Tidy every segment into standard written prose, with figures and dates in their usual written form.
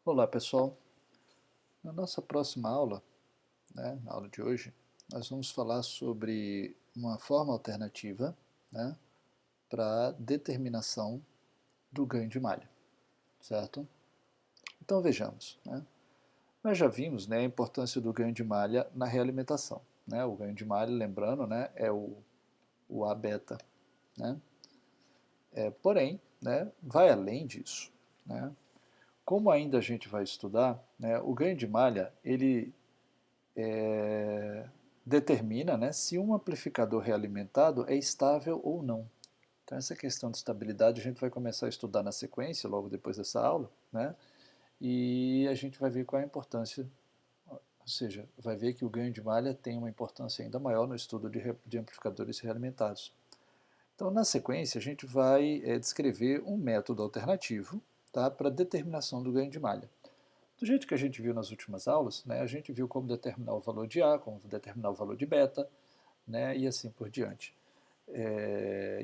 Olá pessoal, na nossa próxima aula, na aula de hoje, nós vamos falar sobre uma forma alternativa para determinação do ganho de malha, certo? Então vejamos, nós já vimos a importância do ganho de malha na realimentação. O ganho de malha, lembrando, é o A-beta. Porém, vai além disso. Como ainda a gente vai estudar, o ganho de malha ele determina se um amplificador realimentado é estável ou não. Então essa questão de estabilidade a gente vai começar a estudar na sequência, logo depois dessa aula, e a gente vai ver qual é a importância, ou seja, vai ver que o ganho de malha tem uma importância ainda maior no estudo de amplificadores realimentados. Então na sequência a gente vai descrever um método alternativo para determinação do ganho de malha. Do jeito que a gente viu nas últimas aulas, a gente viu como determinar o valor de A, como determinar o valor de beta, e assim por diante.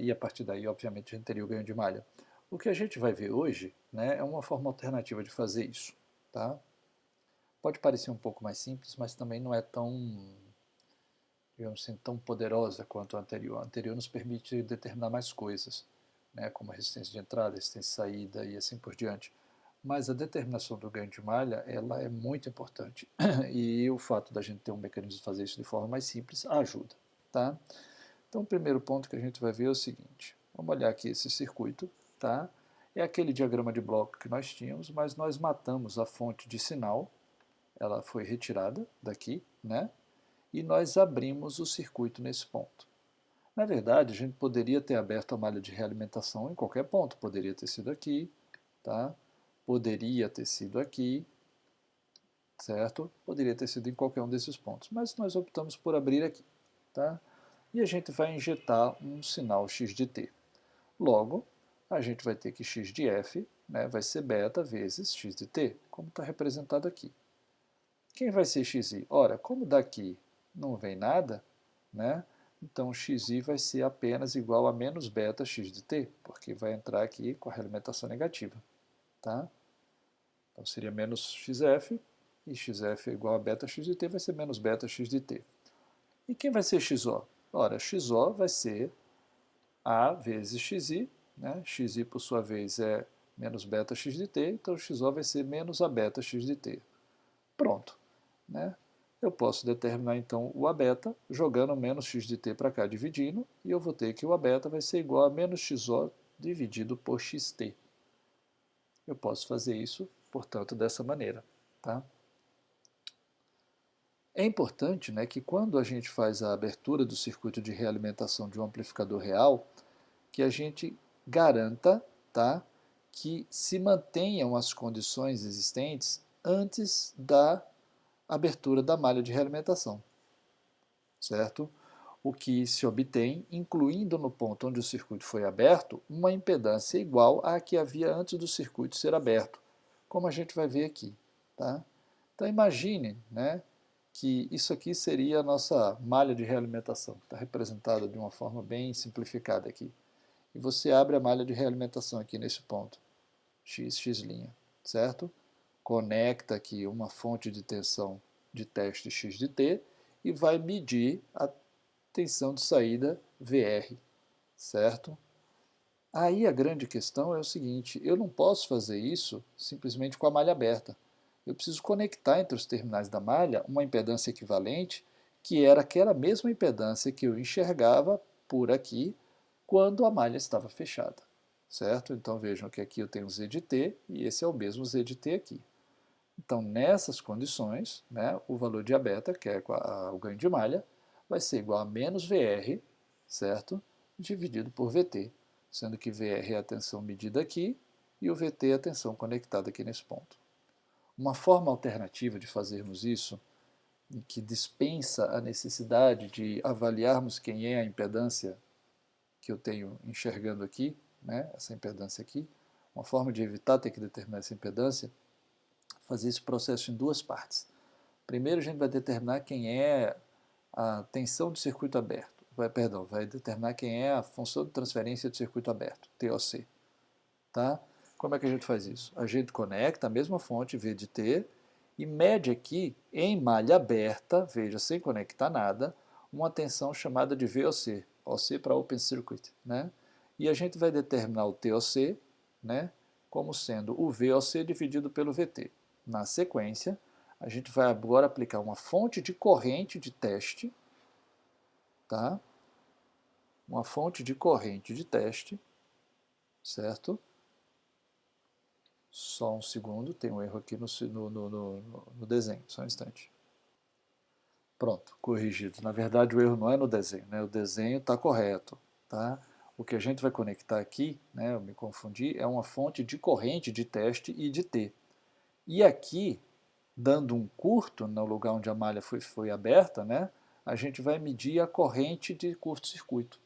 E a partir daí, obviamente, a gente teria o ganho de malha. O que a gente vai ver hoje é uma forma alternativa de fazer isso. Tá? Pode parecer um pouco mais simples, mas também não é tão, digamos assim, tão poderosa quanto a anterior. A anterior nos permite determinar mais coisas, como a resistência de entrada, resistência de saída e assim por diante. Mas a determinação do ganho de malha ela é muito importante e o fato da gente ter um mecanismo de fazer isso de forma mais simples ajuda. Tá? Então o primeiro ponto que a gente vai ver é o seguinte, vamos olhar aqui esse circuito, tá? É aquele diagrama de bloco que nós tínhamos, mas nós matamos a fonte de sinal, ela foi retirada daqui, e nós abrimos o circuito nesse ponto. Na verdade, a gente poderia ter aberto a malha de realimentação em qualquer ponto, poderia ter sido aqui, tá? Poderia ter sido aqui, certo? Poderia ter sido em qualquer um desses pontos, mas nós optamos por abrir aqui, tá? E a gente vai injetar um sinal x de t. Logo, a gente vai ter que x de f vai ser beta vezes x de t, como está representado aqui. Quem vai ser xi? Ora, como daqui não vem nada, então xi vai ser apenas igual a menos beta x de t, porque vai entrar aqui com a realimentação negativa. Tá? Então seria menos xf, e xf é igual a beta x de t, vai ser menos beta x de t. E quem vai ser xo? Ora, xo vai ser a vezes xi, xi por sua vez é menos beta x de t, então xo vai ser menos a beta x de t. Pronto. Eu posso determinar então o a beta jogando menos x de t para cá dividindo, e eu vou ter que o a beta vai ser igual a menos xo dividido por xt. Eu posso fazer isso, portanto, dessa maneira. Tá? É importante que quando a gente faz a abertura do circuito de realimentação de um amplificador real, que a gente garanta que se mantenham as condições existentes antes da abertura da malha de realimentação. Certo? O que se obtém, incluindo no ponto onde o circuito foi aberto, uma impedância igual à que havia antes do circuito ser aberto, como a gente vai ver aqui. Tá? Então imagine que isso aqui seria a nossa malha de realimentação, que está representada de uma forma bem simplificada aqui. E você abre a malha de realimentação aqui nesse ponto, x', certo? Conecta aqui uma fonte de tensão de teste x de t e vai medir a tensão de saída VR, certo? Aí a grande questão é o seguinte, eu não posso fazer isso simplesmente com a malha aberta. Eu preciso conectar entre os terminais da malha uma impedância equivalente, que era aquela mesma impedância que eu enxergava por aqui quando a malha estava fechada. Certo? Então vejam que aqui eu tenho Z de T e esse é o mesmo Z de T aqui. Então nessas condições, o valor de A beta, que é o ganho de malha, vai ser igual a menos VR, certo? Dividido por VT, sendo que VR é a tensão medida aqui e o VT é a tensão conectada aqui nesse ponto. Uma forma alternativa de fazermos isso, que dispensa a necessidade de avaliarmos quem é a impedância que eu tenho enxergando aqui, essa impedância aqui, uma forma de evitar ter que determinar essa impedância, fazer esse processo em duas partes. Primeiro a gente vai determinar quem é a tensão do circuito aberto, vai determinar quem é a função de transferência do circuito aberto, TOC. Tá? Como é que a gente faz isso? A gente conecta a mesma fonte V de T e mede aqui em malha aberta, veja, sem conectar nada, uma tensão chamada de VOC, OC para Open Circuit, né? E a gente vai determinar o TOC, né, como sendo o VOC dividido pelo VT. Na sequência, a gente vai agora aplicar uma fonte de corrente de teste, tá? Uma fonte de corrente de teste, certo? Só um segundo, tem um erro aqui no desenho, só um instante. Pronto, corrigido. Na verdade, o erro não é no desenho, né? O desenho está correto, tá? O que a gente vai conectar aqui, né, eu me confundi, é uma fonte de corrente de teste e de T. E aqui, dando um curto no lugar onde a malha foi aberta, né, a gente vai medir a corrente de curto-circuito.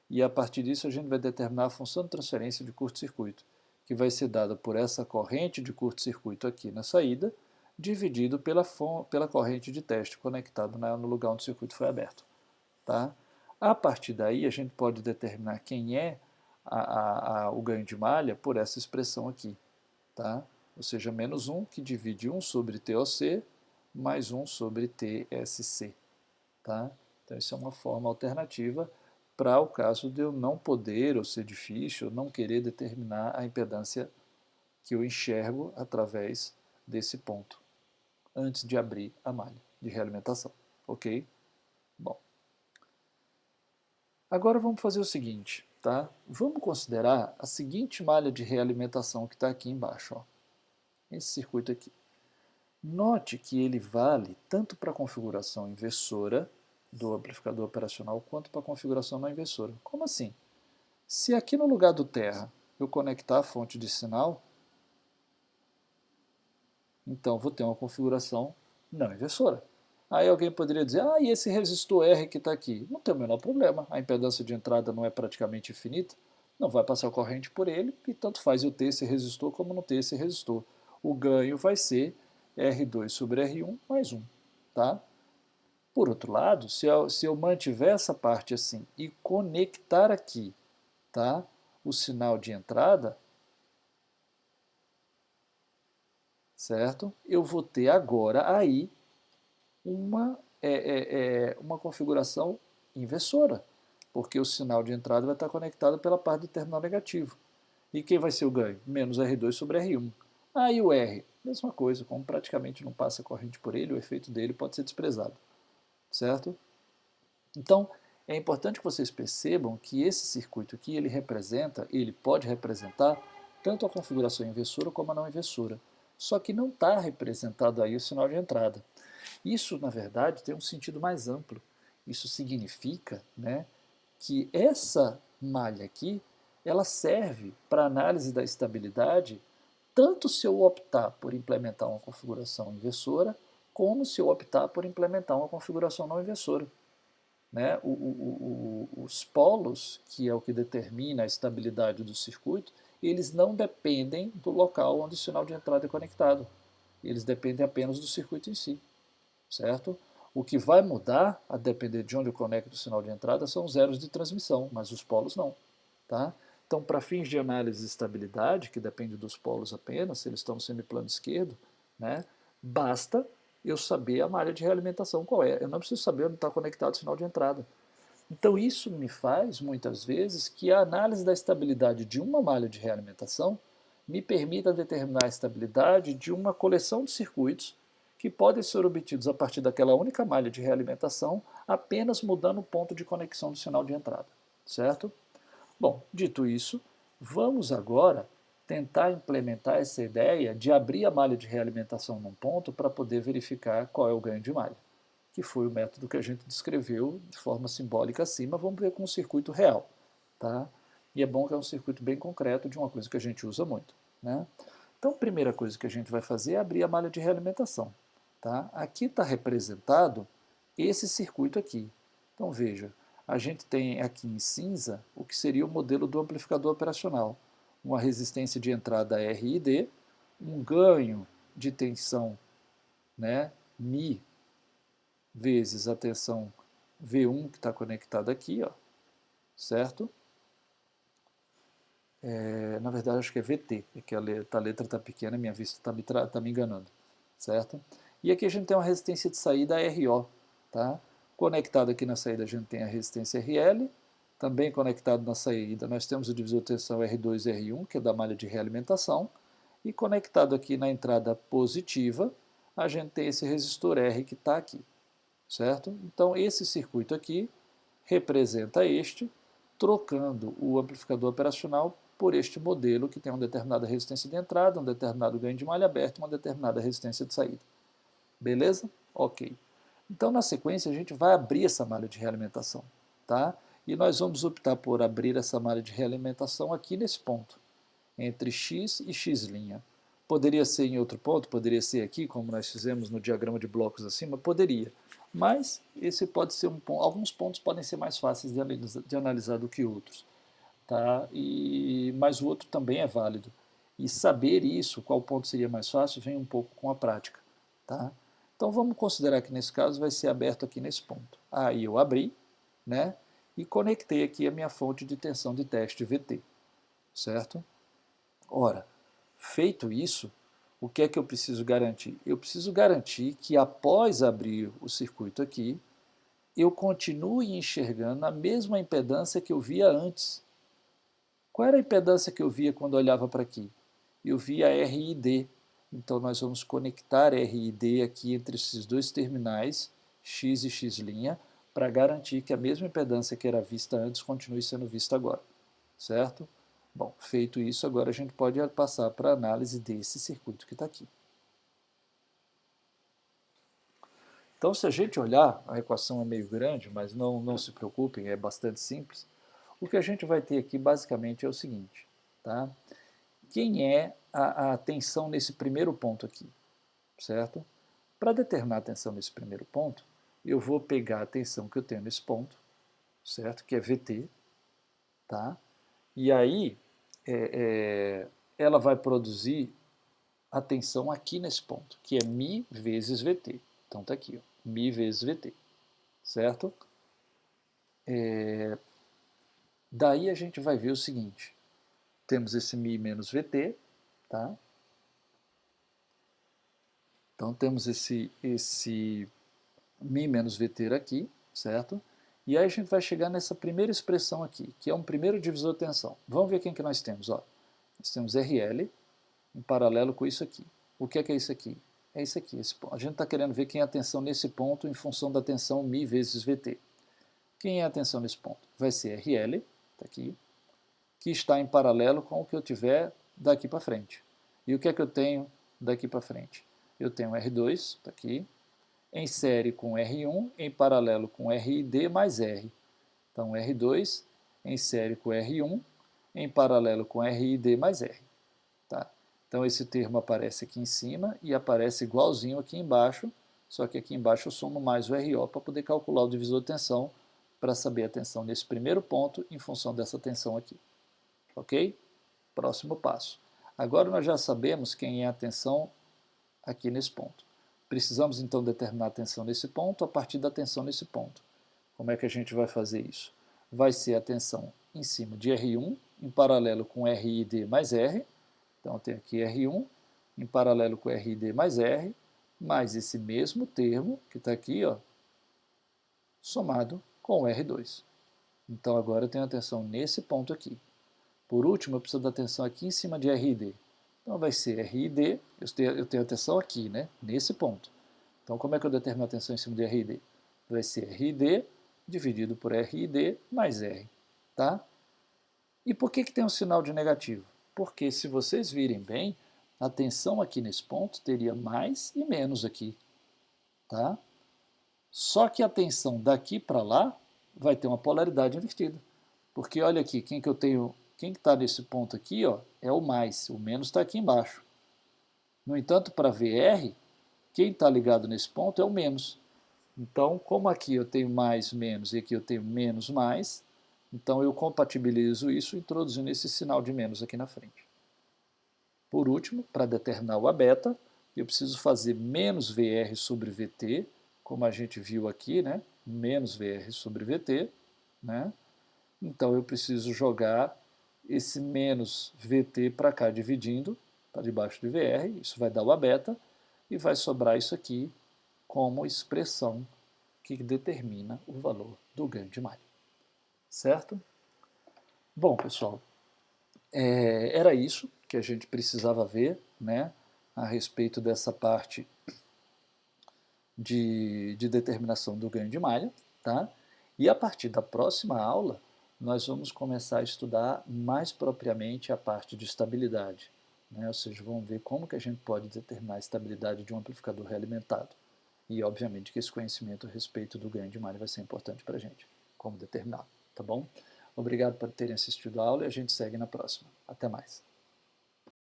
E a partir disso a gente vai determinar a função de transferência de curto-circuito, que vai ser dada por essa corrente de curto-circuito aqui na saída, dividido pela corrente de teste conectado no lugar onde o circuito foi aberto. Tá? A partir daí a gente pode determinar quem é o ganho de malha por essa expressão aqui. Tá? Ou seja, menos 1 que divide 1 sobre TOC mais 1 sobre TSC. Tá? Então isso é uma forma alternativa para o caso de eu não poder, ou ser difícil, ou não querer determinar a impedância que eu enxergo através desse ponto, antes de abrir a malha de realimentação. Ok? Bom. Agora vamos fazer o seguinte, tá? Vamos considerar a seguinte malha de realimentação que está aqui embaixo, ó. Esse circuito aqui. Note que ele vale tanto para a configuração inversora do amplificador operacional quanto para a configuração não inversora. Como assim? Se aqui no lugar do terra eu conectar a fonte de sinal, então vou ter uma configuração não inversora. Aí alguém poderia dizer, e esse resistor R que está aqui? Não tem o menor problema, a impedância de entrada não é praticamente infinita, não vai passar corrente por ele, e tanto faz eu ter esse resistor como não ter esse resistor. O ganho vai ser R2 sobre R1 mais 1. Tá? Por outro lado, se eu mantiver essa parte assim e conectar aqui, tá, o sinal de entrada, certo? Eu vou ter agora aí uma configuração inversora, porque o sinal de entrada vai estar conectado pela parte do terminal negativo. E quem vai ser o ganho? Menos R2 sobre R1. Aí o R, mesma coisa, como praticamente não passa corrente por ele, o efeito dele pode ser desprezado, certo? Então, é importante que vocês percebam que esse circuito aqui, ele pode representar tanto a configuração inversora como a não inversora. Só que não está representado aí o sinal de entrada. Isso, na verdade, tem um sentido mais amplo. Isso significa, né, que essa malha aqui, ela serve para análise da estabilidade, tanto se eu optar por implementar uma configuração inversora, como se eu optar por implementar uma configuração não inversora. Né? Os polos, que é o que determina a estabilidade do circuito, eles não dependem do local onde o sinal de entrada é conectado. Eles dependem apenas do circuito em si, certo? O que vai mudar, a depender de onde eu conecto o sinal de entrada, são os zeros de transmissão, mas os polos não. Tá? Então, para fins de análise de estabilidade, que depende dos polos apenas, se eles estão no semiplano esquerdo, né, basta eu saber a malha de realimentação qual é. Eu não preciso saber onde está conectado o sinal de entrada. Então, isso me faz, muitas vezes, que a análise da estabilidade de uma malha de realimentação me permita determinar a estabilidade de uma coleção de circuitos que podem ser obtidos a partir daquela única malha de realimentação, apenas mudando o ponto de conexão do sinal de entrada, certo? Bom, dito isso, vamos agora tentar implementar essa ideia de abrir a malha de realimentação num ponto para poder verificar qual é o ganho de malha, que foi o método que a gente descreveu de forma simbólica acima. Vamos ver com um circuito real. Tá? E é bom que é um circuito bem concreto de uma coisa que a gente usa muito. Né? Então, a primeira coisa que a gente vai fazer é abrir a malha de realimentação. Tá? Aqui está representado esse circuito aqui. Então, veja, a gente tem aqui em cinza o que seria o modelo do amplificador operacional. Uma resistência de entrada R e D, um ganho de tensão, né, Mi, vezes a tensão V1 que está conectada aqui, ó, certo? Na verdade, acho que é VT, é que a letra está pequena, minha vista está me enganando, certo? E aqui a gente tem uma resistência de saída RO, tá? Conectado aqui na saída a gente tem a resistência RL, também conectado na saída nós temos o divisor de tensão R2 e R1, que é da malha de realimentação, e conectado aqui na entrada positiva, a gente tem esse resistor R que está aqui, certo? Então esse circuito aqui representa este, trocando o amplificador operacional por este modelo que tem uma determinada resistência de entrada, um determinado ganho de malha aberta e uma determinada resistência de saída. Beleza? Ok. Então, na sequência, a gente vai abrir essa malha de realimentação, tá? E nós vamos optar por abrir essa malha de realimentação aqui nesse ponto, entre X e X'. Poderia ser em outro ponto, poderia ser aqui, como nós fizemos no diagrama de blocos acima, poderia. Mas esse pode ser um ponto, alguns pontos podem ser mais fáceis de analisar do que outros, tá? Mas o outro também é válido. E saber isso, qual ponto seria mais fácil, vem um pouco com a prática, tá? Então vamos considerar que nesse caso vai ser aberto aqui nesse ponto. Aí eu abri, né? E conectei aqui a minha fonte de tensão de teste VT, certo? Ora, feito isso, o que é que eu preciso garantir? Eu preciso garantir que após abrir o circuito aqui, eu continue enxergando a mesma impedância que eu via antes. Qual era a impedância que eu via quando eu olhava para aqui? Eu via RID. Então nós vamos conectar RID aqui entre esses dois terminais, X e X', para garantir que a mesma impedância que era vista antes continue sendo vista agora. Certo? Bom, feito isso, agora a gente pode passar para a análise desse circuito que está aqui. Então, se a gente olhar, a equação é meio grande, mas não se preocupem, é bastante simples. O que a gente vai ter aqui basicamente é o seguinte, tá? Quem é a tensão nesse primeiro ponto aqui, certo? Para determinar a tensão nesse primeiro ponto, eu vou pegar a tensão que eu tenho nesse ponto, certo? Que é VT, tá? E aí, ela vai produzir a tensão aqui nesse ponto, que é μ vezes VT. Então está aqui, ó, μ vezes VT, certo? Daí a gente vai ver o seguinte, temos esse μ menos VT, tá? Então temos esse μ menos VT aqui, certo? E aí a gente vai chegar nessa primeira expressão aqui, que é um primeiro divisor de tensão. Vamos ver quem que nós temos, ó. Nós temos RL em paralelo com isso aqui. O que é isso aqui? É isso aqui. A gente está querendo ver quem é a tensão nesse ponto em função da tensão μ vezes VT. Quem é a tensão nesse ponto? Vai ser RL, tá aqui, que está em paralelo com o que eu tiver daqui para frente. E o que é que eu tenho daqui para frente? Eu tenho R2, tá aqui, em série com R1, em paralelo com RID mais R. Então R2 em série com R1, em paralelo com RID mais R. Tá? Então esse termo aparece aqui em cima e aparece igualzinho aqui embaixo, só que aqui embaixo eu somo mais o RO para poder calcular o divisor de tensão para saber a tensão nesse primeiro ponto em função dessa tensão aqui. Ok? Próximo passo. Agora nós já sabemos quem é a tensão aqui nesse ponto. Precisamos então determinar a tensão nesse ponto a partir da tensão nesse ponto. Como é que a gente vai fazer isso? Vai ser a tensão em cima de R1, em paralelo com RID mais R. Então eu tenho aqui R1 em paralelo com RID mais R, mais esse mesmo termo que está aqui, ó, somado com R2. Então agora eu tenho a tensão nesse ponto aqui. Por último, eu preciso da tensão aqui em cima de RID. Então vai ser RID, eu tenho a tensão aqui, né, nesse ponto. Então como é que eu determino a tensão em cima de RID? Vai ser RID dividido por RID mais R. Tá? E por que tem um sinal de negativo? Porque se vocês virem bem, a tensão aqui nesse ponto teria mais e menos aqui. Tá? Só que a tensão daqui para lá vai ter uma polaridade invertida. Porque olha aqui, quem que está nesse ponto aqui, ó, é o mais, o menos está aqui embaixo. No entanto, para VR, quem está ligado nesse ponto é o menos. Então, como aqui eu tenho mais, menos e aqui eu tenho menos, mais, então eu compatibilizo isso introduzindo esse sinal de menos aqui na frente. Por último, para determinar o A beta, eu preciso fazer menos VR sobre VT, como a gente viu aqui, né? Menos VR sobre VT, né? Então eu preciso jogar esse menos VT para cá dividindo, para debaixo de VR, isso vai dar o A beta, e vai sobrar isso aqui como expressão que determina o valor do ganho de malha. Certo? Bom, pessoal, era isso que a gente precisava ver, né, a respeito dessa parte de determinação do ganho de malha, tá? E a partir da próxima aula, nós vamos começar a estudar mais propriamente a parte de estabilidade, né? Ou seja, vamos ver como que a gente pode determinar a estabilidade de um amplificador realimentado. E, obviamente, que esse conhecimento a respeito do ganho de malha vai ser importante para a gente, como determinar, tá bom? Obrigado por terem assistido a aula e a gente segue na próxima. Até mais.